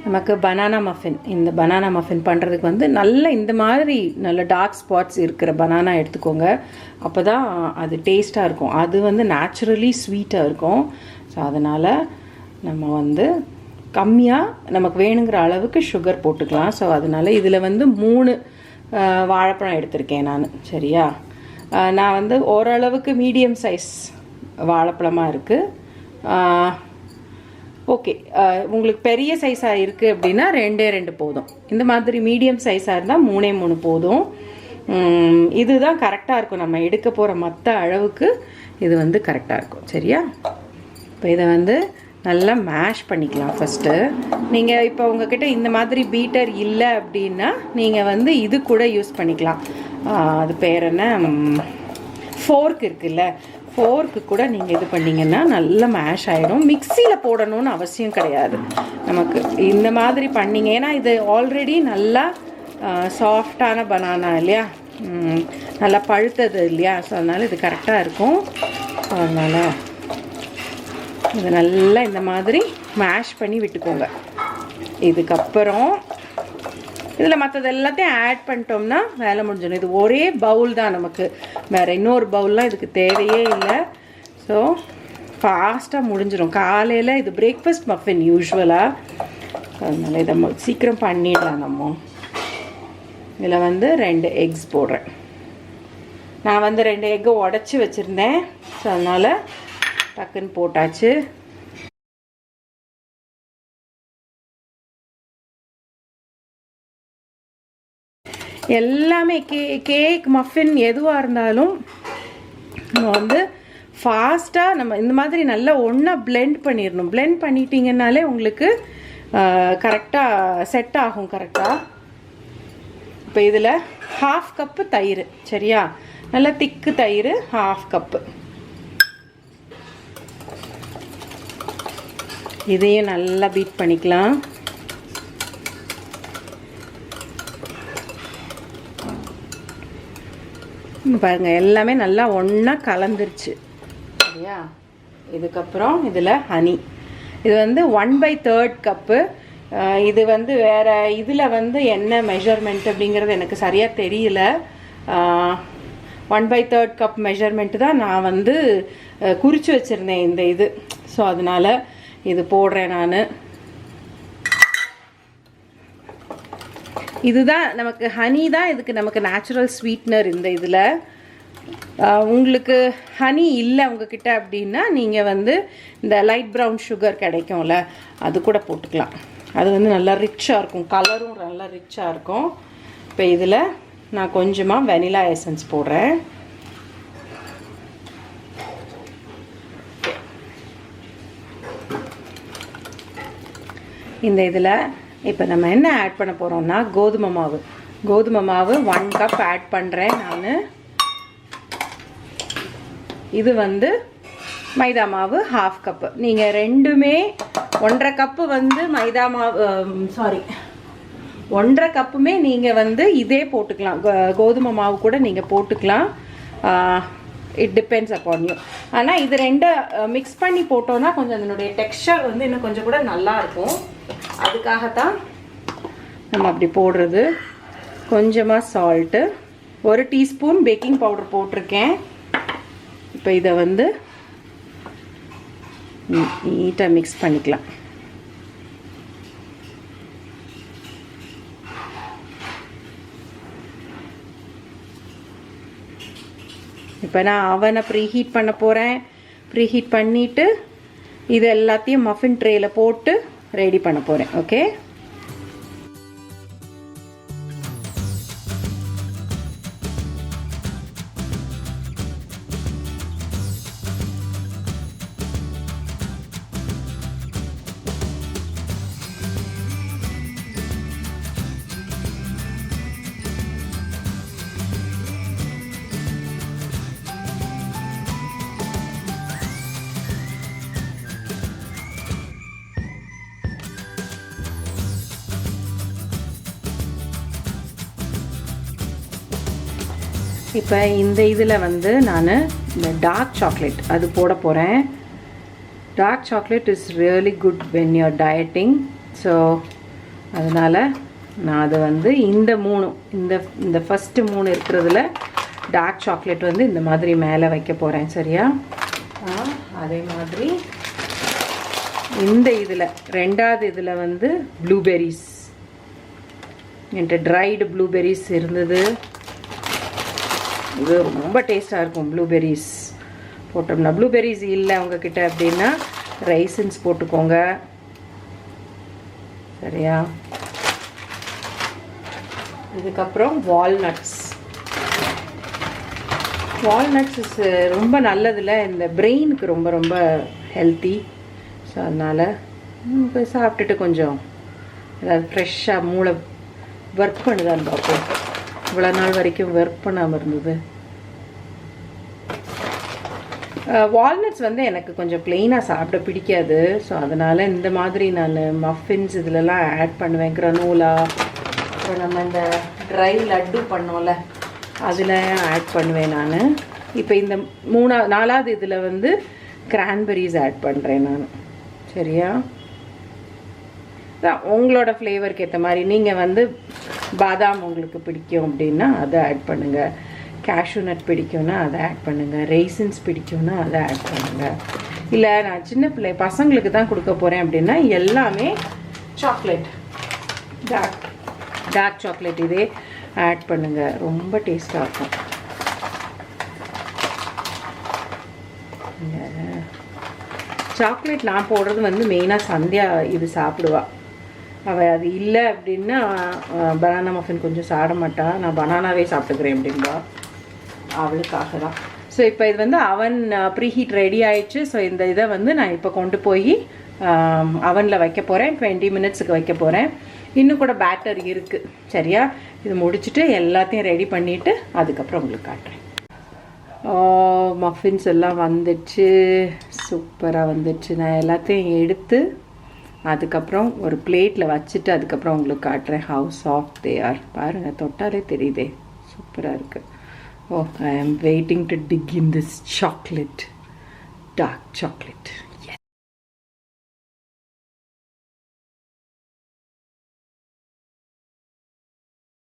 நமக்கு banana muffin. இந்த banana muffin பண்ணுறதுக்கு வந்து நல்ல இந்த மாதிரி நல்ல டார்க் ஸ்பாட்ஸ் இருக்கிற பனானா எடுத்துக்கோங்க. அப்போ தான் அது டேஸ்ட்டாக இருக்கும். அது வந்து நேச்சுரலி ஸ்வீட்டாக இருக்கும். ஸோ அதனால் நம்ம வந்து கம்மியாக நமக்கு வேணுங்கிற அளவுக்கு சுகர் போட்டுக்கலாம். ஸோ அதனால் இதில் வந்து 3 வாழைப்பழம் எடுத்திருக்கேன் நான். சரியா, நான் வந்து ஓரளவுக்கு மீடியம் சைஸ் வாழைப்பழமாக இருக்குது. ஓகே, உங்களுக்கு பெரிய சைஸாக இருக்குது அப்படின்னா 2 போதும். இந்த மாதிரி மீடியம் சைஸாக இருந்தால் 3 போதும். இதுதான் கரெக்டாக இருக்கும். நம்ம எடுக்க போகிற மற்ற அளவுக்கு இது வந்து கரெக்டாக இருக்கும். சரியா, இப்போ இதை வந்து நல்லா மேஷ் பண்ணிக்கலாம் ஃபஸ்ட்டு. நீங்கள் இப்போ உங்ககிட்ட இந்த மாதிரி பீட்டர் இல்லை அப்படின்னா நீங்கள் வந்து இது கூட யூஸ் பண்ணிக்கலாம். அது பேர் என்ன, ஃபோர்க் இருக்குல்ல, ஃபோர்க்கு கூட நீங்கள் இது பண்ணிங்கன்னா நல்லா மேஷ் ஆகிடும். மிக்சியில் போடணும்னு அவசியம் கிடையாது நமக்கு. இந்த மாதிரி பண்ணிங்க, ஏன்னா இது ஆல்ரெடி நல்லா சாஃப்டான பனானா இல்லையா, நல்லா பழுத்தது இல்லையா. ஸோ அதனால் இது கரெக்டாக இருக்கும். அதனால் இது நல்லா இந்த மாதிரி மேஷ் பண்ணி விட்டுக்கோங்க. இதுக்கப்புறம் இதில் மற்றது எல்லாத்தையும் ஆட் பண்ணிட்டோம்னா வேலை முடிஞ்சிடும். இது ஒரே பவுல் தான் நமக்கு, வேறு இன்னொரு பவுல்லாம் இதுக்கு தேவையே இல்லை. ஸோ ஃபாஸ்ட்டாக முடிஞ்சிடும். காலையில் இது பிரேக்ஃபாஸ்ட் மஃபின் யூஸ்வலாக. அதனால் இதை சீக்கிரம் பண்ணிடலாம். நம்ம இதில் வந்து 2 எக்ஸ் போடுறேன். நான் வந்து 2 எக்கை உடச்சி வச்சுருந்தேன். ஸோ அதனால் டக்குன்னு போட்டாச்சு. எல்லாமே கேக் மஃபின் எதுவாக இருந்தாலும் நம்ம வந்து ஃபாஸ்ட்டாக நம்ம இந்த மாதிரி நல்லா ஒன்றா பிளெண்ட் பண்ணிடணும். பிளெண்ட் பண்ணிட்டீங்கன்னாலே உங்களுக்கு கரெக்டாக செட் ஆகும். கரெக்டாக இப்போ இதில் 1/2 கப்பு தயிர். சரியா, நல்லா திக்கு தயிர் 1/2 கப்பு. இதையும் நல்லா பீட் பண்ணிக்கலாம். பாருங்கள், எல்லாமே நல்லா ஒன்றா கலந்துருச்சு. சரியா, இதுக்கப்புறம் இதில் ஹனி. இது வந்து 1/3 கப்பு. இது வந்து வேறு இதில் வந்து என்ன மெஷர்மெண்ட் அப்படிங்கிறது எனக்கு சரியாக தெரியல. 1/3 கப் மெஷர்மெண்ட்டு தான் நான் வந்து குறித்து வச்சுருந்தேன் இந்த இது. ஸோ அதனால் இது போடுறேன் நான். இதுதான் நமக்கு ஹனி தான் இதுக்கு நமக்கு நேச்சுரல் ஸ்வீட்னர். இந்த இதில் உங்களுக்கு ஹனி இல்லை உங்ககிட்ட அப்படின்னா நீங்கள் வந்து இந்த லைட் ப்ரௌன் சுகர் கிடைக்கும்ல, அது கூட போட்டுக்கலாம். அது வந்து நல்லா ரிச்சாக இருக்கும், கலரும் நல்லா ரிச்சாக இருக்கும். இப்போ இதில் நான் கொஞ்சமாக வெனிலா எசன்ஸ் போடுறேன். இந்த இதில் இப்போ நம்ம என்ன ஆட் பண்ண போகிறோம்னா கோதுமை மாவு. கோதுமை மாவு 1 கப் ஆட் பண்ணுறேன் நான். இது வந்து மைதா மாவு 1/2 கப்பு. நீங்கள் ரெண்டுமே 1.5 கப்பு வந்து மைதா மாவு, சாரி 1.5 கப்புமே நீங்கள் வந்து இதே போட்டுக்கலாம். கோதுமை மாவு கூட நீங்கள் போட்டுக்கலாம். It depends upon you. ஆனால் இது 2 மிக்ஸ் பண்ணி போட்டோன்னா கொஞ்சம் அதனுடைய டெக்ஸ்சர் வந்து இன்னும் கொஞ்சம் கூட நல்லாயிருக்கும். அதுக்காகத்தான் நம்ம அப்படி போடுறது. கொஞ்சமாக சால்ட்டு, 1 டீஸ்பூன் பேக்கிங் பவுடர் போட்டிருக்கேன். இப்போ இதை வந்து நீட்டாக மிக்ஸ் பண்ணிக்கலாம். இப்போ நான் அவனை ப்ரீஹீட் பண்ண போகிறேன். ப்ரீஹீட் பண்ணிவிட்டு இது எல்லாத்தையும் மஃபின் ட்ரேயில் போட்டு ரெடி பண்ண போகிறேன். ஓகே, இப்போ இந்த இதில் வந்து நான் இந்த டார்க் சாக்லேட் அது போட போகிறேன். Dark chocolate is really good when you're dieting. So அதனால் நான் அதை வந்து இந்த ஃபஸ்ட்டு 3 இருக்கிறதுல டார்க் சாக்லேட் வந்து இந்த மாதிரி மேலே வைக்க போகிறேன். சரியா? அதே மாதிரி இந்த இதில் 2வது இதில் வந்து ப்ளூபெரிஸ், என்கிட்ட ட்ரைடு ப்ளூபெரிஸ் இருந்தது. இது ரொம்ப டேஸ்ட்டாக இருக்கும். ப்ளூபெரிஸ் போட்டோம்னா, ப்ளூபெரிஸ் இல்லை உங்ககிட்ட அப்படின்னா ரைசன்ஸ் போட்டுக்கோங்க. சரியா? இதுக்கப்புறம் வால்நட்ஸ் ரொம்ப நல்லதில்ல, இந்த பிரெயினுக்கு ரொம்ப ரொம்ப ஹெல்த்தி. ஸோ அதனால் இப்போ சாப்பிட்டுட்டு கொஞ்சம் அதாவது ஃப்ரெஷ்ஷாக மூளை ஒர்க் பண்ணுதான்னு பார்ப்போம். இவ்வளோ நாள் வரைக்கும் ஒர்க் பண்ணாமல் இருந்தது. வால்நட்ஸ் வந்து எனக்கு கொஞ்சம் ப்ளெயினாக சாப்பிட பிடிக்காது. ஸோ அதனால் இந்த மாதிரி நான் மஃபின்ஸ் இதிலலாம் ஆட் பண்ணுவேன். கிரனோலா, அப்புறம் நம்ம இந்த ட்ரை லட்டு பண்ணோம்ல அதில் ஆட் பண்ணுவேன் நான். இப்போ இந்த 4வது இதில் வந்து கிரான்பெரிஸ் ஆட் பண்ணுறேன் நான். சரியா? உங்களோட ஃப்ளேவருக்கு ஏற்ற மாதிரி நீங்கள் வந்து பாதாம் உங்களுக்கு பிடிக்கும் அப்படின்னா அதை ஆட் பண்ணுங்கள். கேஷ்யூ நட் பிடிக்கும்னா அதை ஆட் பண்ணுங்கள். ரெய்சின்ஸ் பிடிக்கும்னா அதை ஆட் பண்ணுங்கள். இல்லை நான் சின்ன பசங்களுக்கு தான் கொடுக்க போகிறேன் அப்படின்னா எல்லாமே சாக்லேட், டார்க் சாக்லேட் இதே ஆட் பண்ணுங்கள். ரொம்ப டேஸ்ட்டாக இருக்கும். சாக்லேட் நான் போடுறது வந்து மெயினாக சந்தியா இது சாப்பிடுவா. அவள் அது இல்லை அப்படின்னா பனானா மஃபின் கொஞ்சம் சாப்பிட மாட்டா. நான் பனானாவே சாப்பிட்டுக்கிறேன் அப்படின்பா. அவளுக்காக தான். ஸோ இப்போ இது வந்து அவன் ப்ரீஹீட் ரெடி ஆயிடுச்சு. ஸோ இந்த இதை வந்து நான் இப்போ கொண்டு போய் அவனில் வைக்க போகிறேன். 20 மினிட்ஸுக்கு வைக்க போகிறேன். இன்னும் கூட பேட்டர் இருக்குது. சரியா? இது முடிச்சுட்டு எல்லாத்தையும் ரெடி பண்ணிவிட்டு அதுக்கப்புறம் உங்களுக்கு காட்டுறேன். மஃபின்ஸ் எல்லாம் வந்துடுச்சு, சூப்பராக வந்துடுச்சு. நான் எல்லாத்தையும் எடுத்து அதுக்கப்புறம் ஒரு பிளேட்டில் வச்சுட்டு அதுக்கப்புறம் உங்களுக்கு காட்டுறேன். How soft they are. பாருங்கள், தொட்டாலே தெரியுதே, சூப்பராக இருக்குது. I am waiting to dig in this chocolate, dark chocolate.